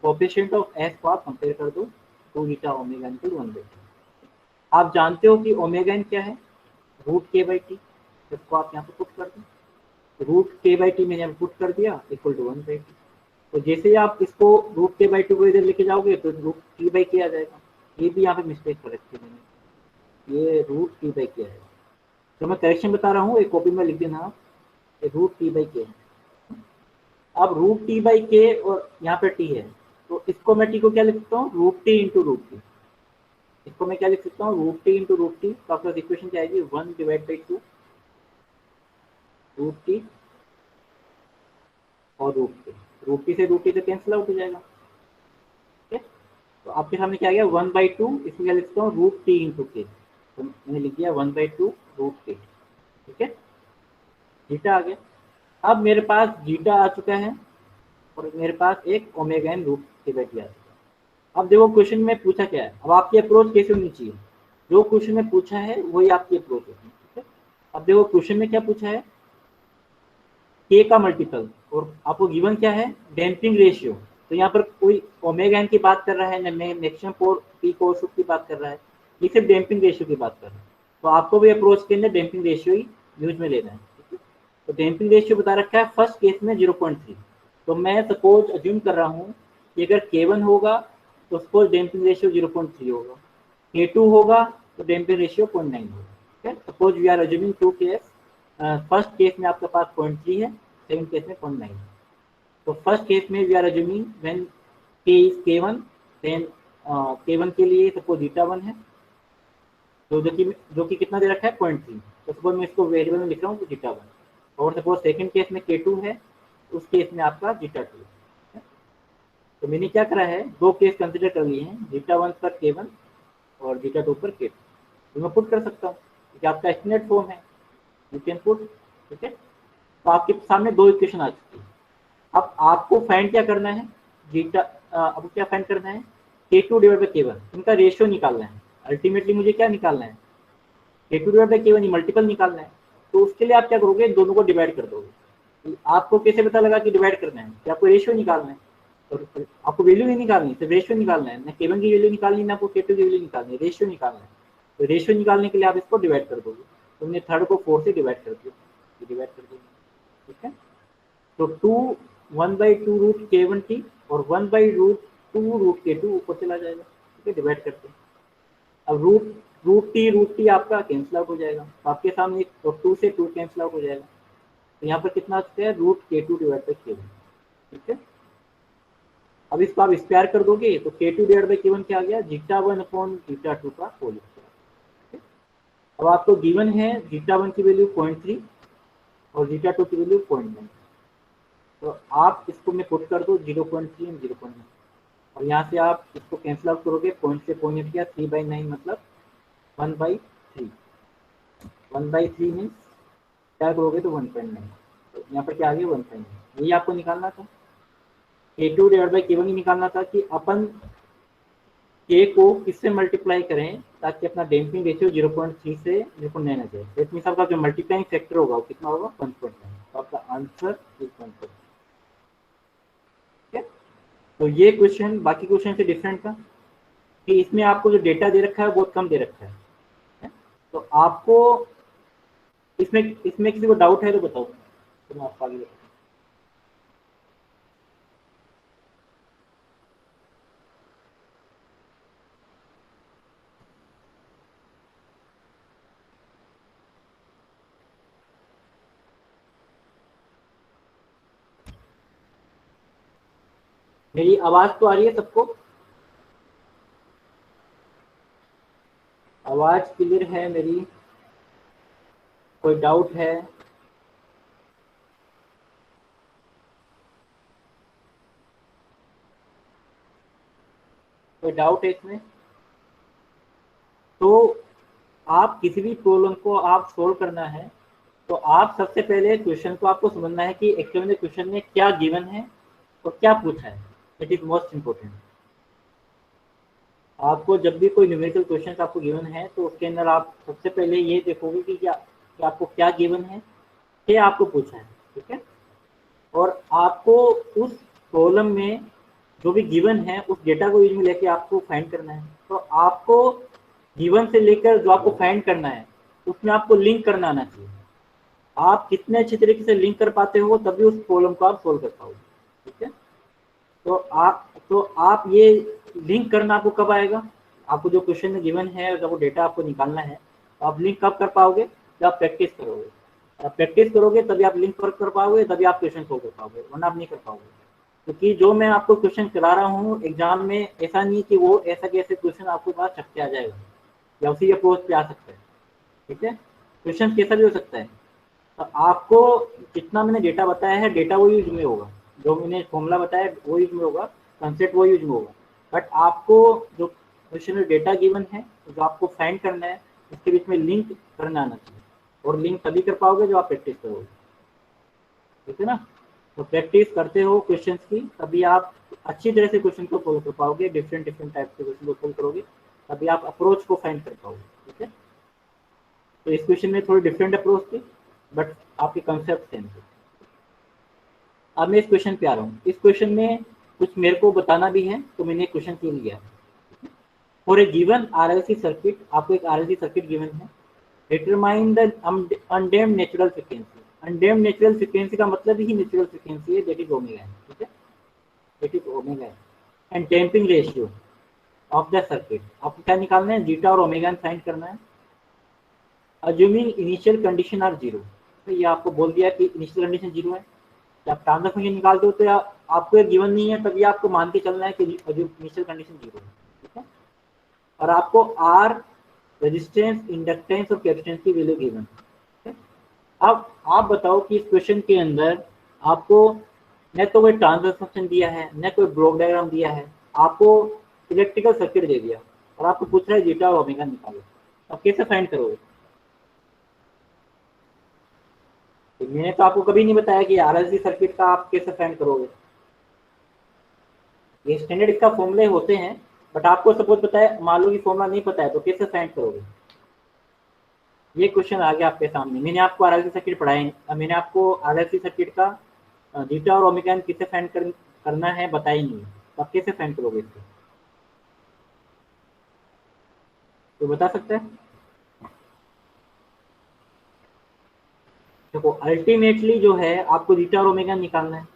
कोएफिशिएंट ऑफ एस को आप कंपेयर कर दो 2 जीटा ओमेगा इनटू 1/2। आप जानते हो कि ओमेगा एन क्या है, रूट के बाई टी। इसको आप यहाँ पे पुट कर दो, रूट के बाई टी मैंने यहाँ पुट कर दिया इक्वल टू 1/2। तो जैसे ही आप इसको रूट के बाई टू को इधर लेके जाओगे तो रूट टी बाई के आ जाएगा। ये भी यहाँ पे मिस्टेक कर रखी है मैंने, ये रूट टी बाई के है। तो मैं करेक्शन बता रहा हूँ, एक कॉपी में लिख देना आप, रूट टी बाई के है। अब रूट टी बाई के और यहाँ पे टी है, तो इसको मैं टी को क्या लिख सकता हूँ, root T into root T. इसको मैं क्या लिख सकता हूँ, root T into root T. तो आपके पास इक्वेशन क्या आएगी, 1/2 रूट टी और रूट टी से तो कैंसिल आउट हो जाएगा। ठीक है, तो आपके सामने क्या आ गया, 1/2, इसमें क्या लिख सकता हूँ, रूट टी इंटू के। तो मैंने लिख दिया 1/2 रूट टी। ठीक है, जीटा आ गया। अब मेरे पास जीटा आ चुका है और मेरे पास एक ओमेगा एन रूट के बैठ आ चुका है। अब देखो क्वेश्चन में पूछा क्या है, अब आपकी अप्रोच कैसे होनी चाहिए, जो क्वेश्चन में पूछा है वही आपकी अप्रोच होगी। ठीक है, अब देखो क्वेश्चन में क्या पूछा है, के का मल्टीपल, और आपको गिवन क्या है, डैम्पिंग रेशियो। तो यहाँ पर कोई ओमेगा एन की बात कर रहा है ना, मैक्सिमम फोर पी कोस की बात कर रहा है, ये सिर्फ डैम्पिंग रेशियो की बात कर रहा है। तो आपको भी अप्रोच के अंदर डैम्पिंग रेशियो ही यूज में लेना है। ठीक है, तो डैम्पिंग रेशियो बता रखा है फर्स्ट केस में 0.3। तो मैं सपोज अज्यूम कर रहा हूँ कि अगर K1 होगा तो सपोज डैम्पिंग रेशियो 0.3 होगा, K2 होगा तो डैम्पिंग रेशियो 0.9 होगा। ठीक है, suppose we are assuming 2 case. First case में आपके पास 0.3 है, सेकंड केस में 0.9। तो फर्स्ट केस में we are assuming when K is K1, then K1 के लिए सपोज जीटा 1 है, जो कि कितना दे रखा है, 0.3। तो सपोज मैं इसको वेरिएबल में लिख रहा हूँ, तो जीटा 1। और सपोज सेकंड केस में K2 है, उस केस में आपका जीटा 2। तो मैंने क्या करा है, दो केस कंसिडर कर लिए हैं, जीटा 1 पर K1 और जीटा 2 पर K2। तो मैं पुट कर सकता हूँ क्योंकि आपका एस्टिमेट फॉर्म है, यू कैन पुट। ठीक है, तो आपके सामने दो इक्वेशन आ चुकी है। अब आपको फाइंड क्या करना है, जीटा अब क्या फाइंड करना है, K2 डिवाइड बाई K1, इनका रेशियो निकालना है। अल्टीमेटली मुझे क्या निकालना है, K2 divide by K1 multiple निकालना है। तो उसके लिए आप क्या करोगे, दोनों को डिवाइड कर दोगे। आपको कैसे पता लगा कि डिवाइड करना है, कि आपको रेशियो निकालना है। तो आपको वैल्यू नहीं निकालनी, सिर्फ रेशियो निकालना है, ना K1 की वैल्यू निकालनी, ना आपको K2 की वैल्यू निकालनी है, रेशियो निकालना है। तो रेशियो निकालने के लिए आप इसको डिवाइड कर दोगे। तो हमने थर्ड को 4 से डिवाइड कर दिया, डिवाइड कर देंगे। ठीक है, तो 1/2 रूट K1t और 1/2 रूट K2 ऊपर चला जाएगा। ठीक है, डिवाइड करते हैं। अब रूट टी आपका कैंसिल आउट हो जाएगा। तो आपके सामने एक 2 से 2 कैंसिल आउट हो जाएगा। तो यहाँ पर कितना आ चुका है, root K2 divide by K1। ठीक है, अब इसको आप स्क्वायर कर दोगे तो K2 डिवाइड बाई K1 क्या आ गया, जीटा 1 अपॉन जीटा 2 का होल स्क्वायर। अब आपको गिवन है जीटा 1 की वैल्यू 0.3 और जीटा 2 की वैल्यू 0.9। तो आप इसको में पुट कर दो 0.3 और 0.9, और यहाँ से आप इसको कैंसिल आउट करोगे, पॉइंट से पॉइंट हट गया, 3/9 मतलब 1/3। 1/3 मीन्स क्या करोगे तो 1.9। तो यहाँ पर क्या आ गया, 1.9। यही आपको निकालना था, K2 डिवाइड बाई K1 ही निकालना था कि अपन K को किससे मल्टीप्लाई करें ताकि अपना डैम्पिंग रेशियो 0.3 से 0.9 आ जाए। दैट मीन्स आपका जो मल्टीप्लाइंग फैक्टर होगा वो कितना होगा, 1.9। तो आपका आंसर इज 1.9। ठीक है, तो ये क्वेश्चन बाकी क्वेश्चन से डिफरेंट था कि इसमें आपको जो डेटा दे रखा है बहुत कम दे रखा है। तो आपको इसमें किसी को डाउट है तो बताओ, तो मैं आपको आगे बताऊँ। मेरी आवाज तो आ रही है सबको, आवाज क्लियर है मेरी, कोई डाउट है? कोई डाउट है इसमें? तो आप किसी भी प्रॉब्लम को आप सोल्व करना है तो आप सबसे पहले क्वेश्चन को आपको समझना है कि एक्चुअली में क्वेश्चन में क्या गिवन है और क्या पूछा है। It is most important. आपको जब भी कोई न्यूमेरिकल क्वेश्चन आपको गिवन है तो उसके अंदर आप सबसे पहले ये देखोगे कि आपको क्या गिवन है, क्या आपको पूछा है। ठीक है, और आपको उस प्रॉब्लम में जो भी गिवन है उस डेटा को यूज में लेके आपको फाइंड करना है। तो आपको गिवन से लेकर जो आपको फाइंड करना है उसमें आपको लिंक करना आना चाहिए। आप कितने अच्छे तरीके से लिंक कर पाते हो तभी उस प्रॉब्लम को आप सोल्व कर पाओगे। ठीक है, तो आप ये लिंक करना आपको कब आएगा, आपको जो क्वेश्चन में गिवन है और जब वो डेटा आपको निकालना है तो आप लिंक कब कर पाओगे, जब आप प्रैक्टिस करोगे। आप प्रैक्टिस करोगे तभी आप लिंक कर पाओगे, तभी आप क्वेश्चन सोल्व कर पाओगे, वरना आप नहीं कर पाओगे। क्योंकि जो मैं आपको क्वेश्चन करा रहा हूँ एग्जाम में, ऐसा नहीं कि वो ऐसा कैसे क्वेश्चन आपके पास छप के आ जाएगा या उसी अप्रोच पे आ सकता है। ठीक है, क्वेश्चन कैसा भी हो सकता है। तो आपको जितना मैंने डेटा बताया है, डेटा वो यूज में होगा, जो मैंने फॉर्मूला बताया वो यूज में होगा, कंसेप्ट वो यूज में होगा, बट आपको जो क्वेश्चन में डेटा गिवन है, जो आपको फाइंड करना है, उसके बीच में लिंक करना आना चाहिए, और लिंक तभी कर पाओगे जब आप प्रैक्टिस करोगे। ठीक है ना, तो प्रैक्टिस करते हो क्वेश्चंस की, तभी आप अच्छी तरह से क्वेश्चन को फॉलो कर पाओगे, डिफरेंट डिफरेंट टाइप के क्वेश्चन को फॉलो करोगे, तभी आप अप्रोच को फाइंड कर पाओगे। ठीक है, तो इस क्वेश्चन में थोड़ी डिफरेंट अप्रोच थी, बट आपके कंसेप्ट सेम थे। अब मैं इस क्वेश्चन पे आ रहा हूँ। इस क्वेश्चन में कुछ मेरे को बताना भी है, तो मैंने क्वेश्चन क्यों लिया। For a given RLC circuit, आपको एक आरएलसी सर्किट गिवन है, determine the undamped natural frequency. Undamped natural frequency का मतलब ही नेचुरल फ्रीक्वेंसी है, दैट इज ओमेगा एन। ठीक है, that is omega n and damping ratio of the circuit. आपको क्या निकालना है, जीटा और ओमेगा एन फाइंड करना है। Assuming initial condition are zero, तो ये आपको बोल दिया कि इनिशियल कंडीशन जीरो है। जब ट्रांसफर फंक्शन निकालते हो तो आपको एक गिवन नहीं है, तभी आपको मान के चलना है कि इनिशियल कंडीशन जीरो है। ठीक है, और आपको आर रेजिस्टेंस, इंडक्टेंस और कैपेसिटेंस की वैल्यू गिवन है। अब आप बताओ कि इस क्वेश्चन के अंदर आपको न तो कोई ट्रांसफर फंक्शन दिया है, न कोई ब्लॉक डायग्राम दिया है, आपको इलेक्ट्रिकल सर्किट दे दिया और आपको पूछ रहा है जीटा और ओमेगा निकालो, अब कैसे फाइंड करोगे। तो मैंने तो आपको कभी नहीं बताया कि आरएलसी सर्किट का आप कैसे फाइंड करोगे। ये स्टैंडर्ड इसका फॉर्मूले होते हैं, बट आपको सपोज पता है, मान लो कि फॉर्मूला नहीं पता है, तो कैसे फाइंड करोगे। ये क्वेश्चन आ गया आपके सामने। मैंने आपको आरएलसी सर्किट पढ़ाए, मैंने आपको आरएलसी सर्किट का जीटा और ओमेगा कैसे फाइंड करना है बताया नहीं, तो आप कैसे फाइंड करोगे इसको, तो बता सकते हैं। देखो अल्टीमेटली जो है आपको जीटा और ओमेगा निकालना है।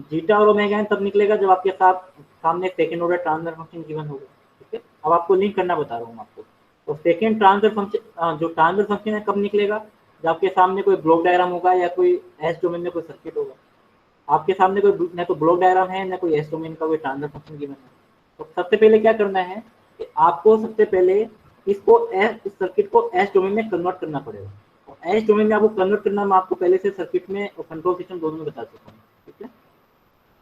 जीटा और ओमेगा तब निकलेगा जब आपके साथ सामने second order transfer function given होगा। ठीक है, अब आपको लिंक करना बता रहा हूँ आपको। तो सेकंड ट्रांसफर फंक्शन, जो ट्रांसफर फंक्शन है कब निकलेगा, जब आपके सामने कोई ब्लॉक डायग्राम होगा या कोई एस डोमेन में कोई सर्किट होगा। आपके सामने कोई न तो ब्लॉक डायग्राम है, न कोई एस डोमेन का कोई ट्रांसफर फंक्शन गिवन है। तो सबसे पहले क्या करना है कि आपको सबसे पहले इस सर्किट को एस डोमेन में कन्वर्ट करना पड़ेगा। और एस डोमेन में आपको कन्वर्ट करना, मैं आपको पहले से सर्किट में और कंट्रोल सिस्टम दोनों में बता चुका हूँ। ठीक है,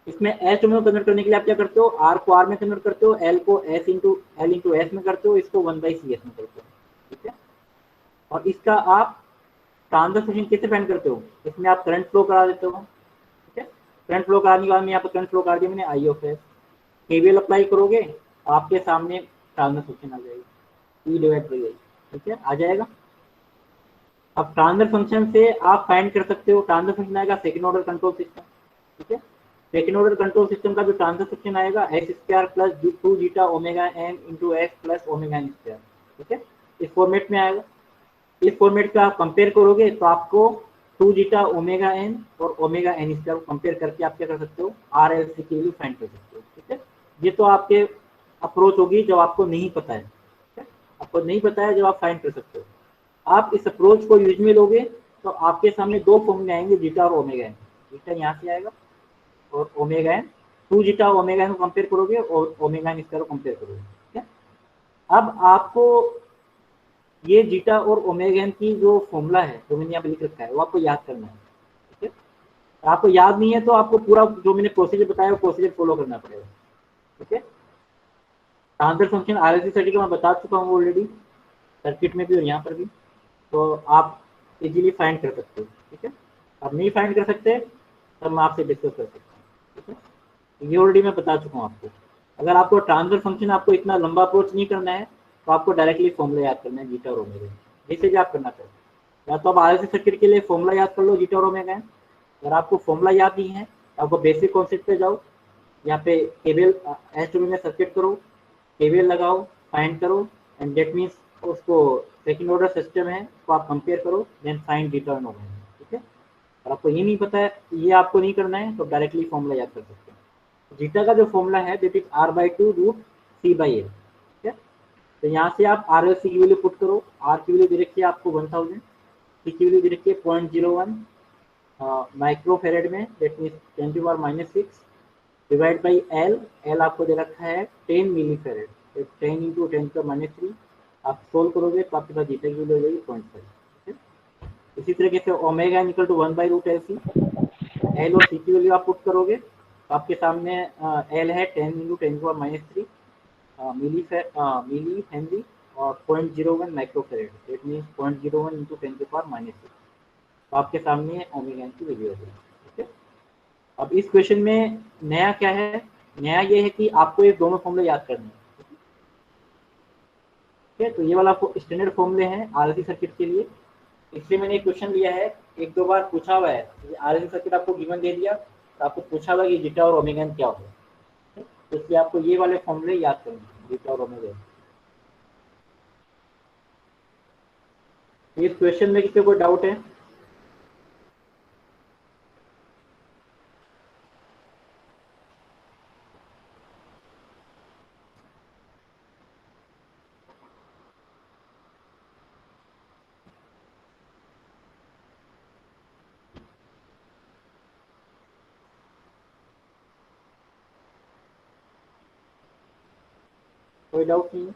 इसमें एस डोमेन को कन्वर्ट करने के लिए आप क्या करते हो, आर को आर में कन्वर्ट करते हो, एल को S into L into S में करते हो, इसको 1/cs में करते हो। ठीक है, और इसका आप ट्रांसफर फंक्शन कैसे फाइंड करते हो, इसमें आप करंट फ्लो करा देते हो। ठीक है, करंट फ्लो कराने के बाद में यहाँ पर करंट फ्लो कर दिया मैंने, आई ऑफ एस, केवीएल अप्लाई करोगे, आपके सामने ट्रांसफर फंक्शन आ जाएगी, ई डिवाइड बाई आई। ठीक है, आ जाएगा। अब ट्रांसफर फंक्शन से आप फाइंड कर सकते हो, ट्रांसफर फंक्शन आएगा सेकंड ऑर्डर कंट्रोल सिस्टम। ठीक है, सेकंड ऑर्डर कंट्रोल सिस्टम का जो ट्रांसफर फंक्शन आएगा x square plus 2 zeta omega n into x plus omega n square. ठीक है, इस फॉर्मेट में आएगा। इस फॉर्मेट का आप कंपेयर करोगे तो आपको 2 जीटा ओमेगा एन और ओमेगा एन स्क्वायर को कंपेयर करके आप क्या कर सकते हो, आर एल सी की वैल्यू फाइंड कर सकते हो। ठीक है, ये तो आपके अप्रोच होगी जब आपको नहीं पता है। ठीक है, आपको नहीं पता है जब आप फाइंड कर सकते हो। आप इस अप्रोच को यूज में लोगे तो आपके सामने दो फॉर्मूले आएंगे, जीटा और ओमेगा एन। जीटा यहाँ से आएगा और omega n, 2 zeta omega n को कंपेयर करोगे और ओमेगा एन स्क्वायर को कंपेयर करोगे। ठीक है, अब आपको ये जीटा और ओमेगा एन की जो फॉर्मूला है, जो मैंने यहाँ पे लिख रखा है, वो आपको याद करना है। ठीक है, आपको याद नहीं है तो आपको पूरा जो मैंने प्रोसीजर बताया वो प्रोसीजर फॉलो करना पड़ेगा। ठीक है, ट्रांसफर फंक्शन आरएलसी सर्किट मैं बता चुका हूँ ऑलरेडी, सर्किट में भी और यहाँ पर भी, तो आप इजीली फाइंड कर सकते हो। ठीक है, आप नहीं फाइंड कर सकते तब मैं आपसे डिस्कस कर सकता हूँ। ठीक है, ये ऑलरेडी मैं बता चुका हूँ आपको। अगर आपको ट्रांसफर फंक्शन आपको इतना लंबा अप्रोच नहीं करना है तो आपको डायरेक्टली फॉर्मूला याद करना है, जीटा और ओमेगा, जैसे भी आप करना चाहो। या तो आप आरएलसी सर्किट के लिए फॉर्मूला याद कर लो, जीटा और ओमेगा। अगर आपको फॉर्मूला याद नहीं है तो आपको बेसिक कॉन्सेप्ट पे जाओ, यहाँ पे केवीएल एस डोमेन में सर्किट करो, केवीएल लगाओ, फाइंड करो, एंड डेट मीन्स उसको सेकंड ऑर्डर सिस्टम है तो आप कंपेयर करो, देन फाइंड जीटा और ओमेगा। ठीक है, और आपको ये नहीं पता है, ये आपको नहीं करना है तो डायरेक्टली फॉर्मूला याद कर सकते हैं। जीटा का जो फॉर्मूला है that is r/2 root C by A. ठीक है, तो यहाँ से आप आर एल सी की वैल्यू पुट करो, आर की वैल्यू दे रखी है आपको 1000, सी की वैल्यू दे रखी है 0.01 माइक्रो फेरेड में, that means 10⁻⁻⁶, divide by L, L आपको दे रखा है 10 मिली फेरेड, 10 इंटू 10⁻³ आप सोल्व करोगे तो आपके पास जीटा की वैल्यू हो जाएगी 0.5। इसी तरीके से omega n equal to 1/√LC, L और सी की वैल्यू आप पुट करोगे तो आपके सामने एल है 10 इंटू 10⁻³ मिली हेनरी और 0.01 माइक्रोफेरेड, दैट मीन्स 0.01 इंटू 10⁻⁻6, तो आपके सामने ओमेगा एन की वैल्यू हो जाएगी। ठीक है, अब इस क्वेश्चन में नया क्या है, नया ये है कि आपको ये दोनों फॉर्मूले याद करने हैं। ठीक है, तो ये वाला स्टैंडर्ड फॉर्मूले हैं आरएलसी सर्किट के लिए, इसलिए मैंने एक क्वेश्चन लिया है, एक दो बार पूछा हुआ है, आरएलसी सर्किट आपको गिवन दे दिया तो आपको पूछा हुआ कि जीटा और ओमेगा एन क्या होगा, तो इसलिए आपको ये वाले फॉर्मूले याद करने हैं, जीटा और ओमेगा एन। इस क्वेश्चन में किसी कोई डाउट है? कोई डाउट नहीं है?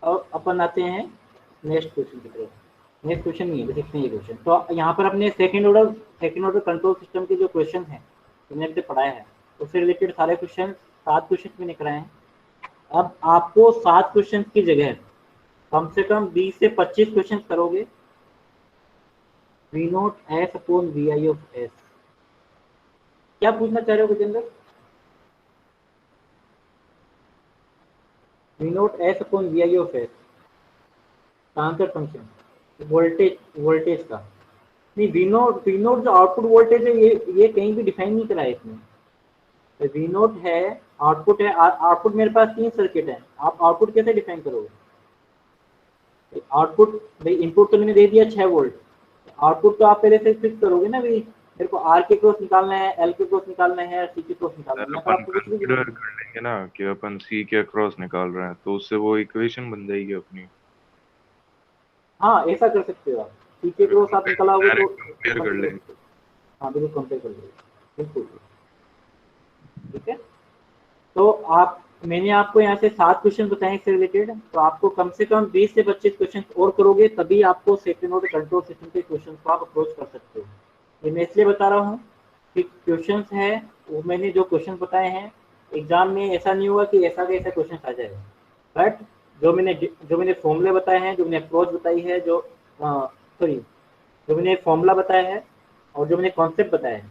और अपन आते हैं नेक्स्ट क्वेश्चन की तरफ। नेक्स्ट क्वेश्चन नहीं है, देखते हैं ये क्वेश्चन। तो यहाँ पर अपने सेकंड ऑर्डर कंट्रोल सिस्टम के जो क्वेश्चन हैं हमने अभी पढ़ाया है, उससे रिलेटेड सारे क्वेश्चन 7 क्वेश्चन मैंने कराए हैं। अब आपको 7 क्वेश्चन की जगह कम से कम 20 से 25 क्वेश्चन करोगे V0 S upon VI of S। क्या पूछना चाह रहे हो Gajendra? V0 S upon VI of S transfer function voltage का नहीं, V0 जो आउटपुट वोल्टेज है ये कहीं भी डिफाइन नहीं करा है इसमें। तो V0 है आउटपुट है, आउटपुट मेरे पास 3 सर्किट है, आप आउटपुट कैसे डिफाइन करोगे? आउटपुट भाई इनपुट तो मैंने दे दिया 6 वोल्ट, आउटपुट तो आप पहले से फिक्स करोगे ना, भाई मेरे को आर के क्रॉस निकालना है, एल के क्रॉस निकालना है, सी के क्रॉस निकालना है, अपन कंसीडर कर लेंगे ना कि अपन सी के क्रॉस निकाल रहे हैं, तो उससे वो इक्वेशन बन जाएगी अपनी। हाँ ऐसा कर सकते हो आप, सी के क्रॉस आप निकालोगे तो कंपेयर कर लेंगे। हाँ बिल्कुल कंपेयर कर लेंगे, बिल्कुल। ठीक है, तो आप मैंने आपको यहाँ से 7 क्वेश्चन बताए इससे रिलेटेड, तो आपको कम से कम 20 से 25 क्वेश्चन और करोगे तभी आपको सेकंड ऑर्डर कंट्रोल सिस्टम के क्वेश्चन को आप अप्रोच कर सकते हो। ये मैं इसलिए बता रहा हूँ कि क्वेश्चंस है वो मैंने जो क्वेश्चन बताए हैं एग्जाम में ऐसा नहीं हुआ कि ऐसा कैसा क्वेश्चन आ जाएगा, बट जो मैंने फॉर्मूले बताए हैं, जो मैंने अप्रोच बताई है, जो मैंने फॉर्मूला बताया है और जो मैंने कॉन्सेप्ट बताया है,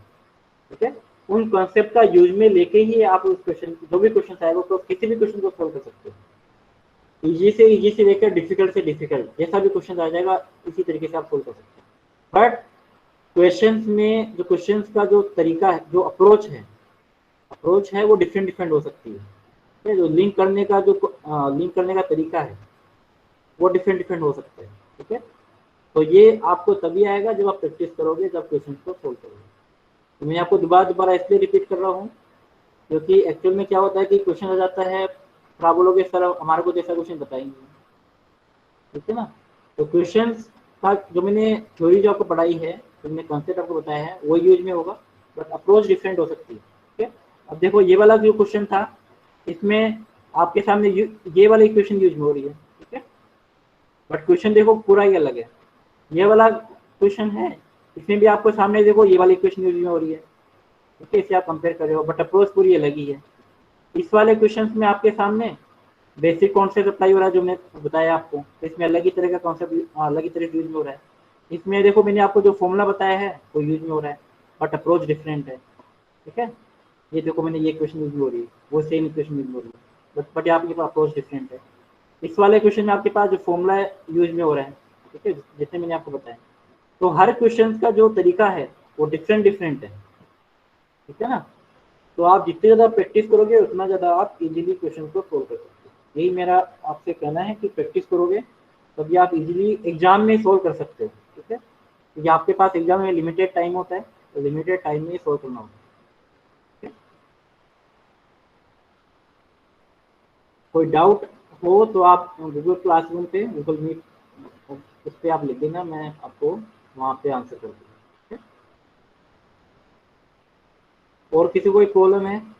ठीक है, उन कॉन्सेप्ट का यूज में लेके ही आप उस क्वेश्चन जो भी क्वेश्चन आएगा तो किसी भी क्वेश्चन को सोल्व कर सकते हो। इजी से लेकर डिफिकल्ट से डिफिकल्ट जैसा भी क्वेश्चन आ जाएगा इसी तरीके से आप सोल्व कर सकते हैं। बट क्वेश्चंस में जो क्वेश्चंस का जो तरीका है, जो अप्रोच है वो डिफरेंट हो सकती है। जो लिंक करने का तरीका है वो डिफरेंट हो सकता है। ठीक है, तो ये आपको तभी आएगा जब आप प्रैक्टिस करोगे, जब क्वेश्चन को सोल्व करोगे। तो मैं आपको दोबारा इसलिए रिपीट कर रहा हूँ क्योंकि एक्चुअल में क्या होता है कि क्वेश्चन आ जाता है, आप बोलोगे सर हमारे को जैसा क्वेश्चन बताएंगे, ठीक है ना। तो क्वेश्चन का जो मैंने थ्योरी जो आपको पढ़ाई है, जो मैंने कॉन्सेप्ट आपको बताया है वो यूज में होगा, बट अप्रोच डिफरेंट हो सकती है। ठीक है, अब देखो ये वाला जो क्वेश्चन था इसमें आपके सामने ये वाला इक्वेशन यूज में हो रही है, ठीक है, बट क्वेश्चन देखो पूरा ही अलग है। ये वाला क्वेश्चन है, इसमें भी आपको सामने देखो ये वाली इक्वेशन यूज में हो रही है, ठीक है, इसे आप कंपेयर कर रहे हो, बट अप्रोच पूरी अलग ही है। इस वाले क्वेश्चन में आपके सामने बेसिक कॉन्सेप्ट अप्लाई हो रहा है जो मैंने बताया आपको, तो इसमें अलग ही तरह का कॉन्सेप्ट अलग ही तरह से यूज में हो रहा है। इसमें देखो मैंने आपको जो फॉर्मूला बताया है वो यूज में हो रहा है, बट अप्रोच डिफरेंट है। ठीक है, ये देखो मैंने ये क्वेश्चन यूज में हो रही है, वो सेम इक्वेशन यूज में हो रही है, बट यहाँ आपके पास अप्रोच डिफरेंट है। इस वाले क्वेश्चन में आपके पास जो फॉर्मूला यूज में हो रहा है, ठीक है, जितने मैंने आपको बताया, तो हर क्वेश्चन का जो तरीका है वो डिफरेंट है। ठीक है ना, तो आप जितनी ज़्यादा प्रैक्टिस करोगे उतना ज़्यादा आप इजीली क्वेश्चन को सोल्व कर सकते हो। यही मेरा आपसे कहना है कि प्रैक्टिस करोगे तभी आप इजीली एग्जाम में सोल्व कर सकते हो। ठीक है, क्योंकि आपके पास एग्जाम में लिमिटेड टाइम होता है, तो लिमिटेड टाइम में सोल्व करना होता है। कोई डाउट हो तो आप गूगल क्लासरूम पे, गूगल मीट उस पर आप लिख देना, मैं आपको वहाँ पे आंसर कर दूँगा। और किसी को कोई प्रॉब्लम है?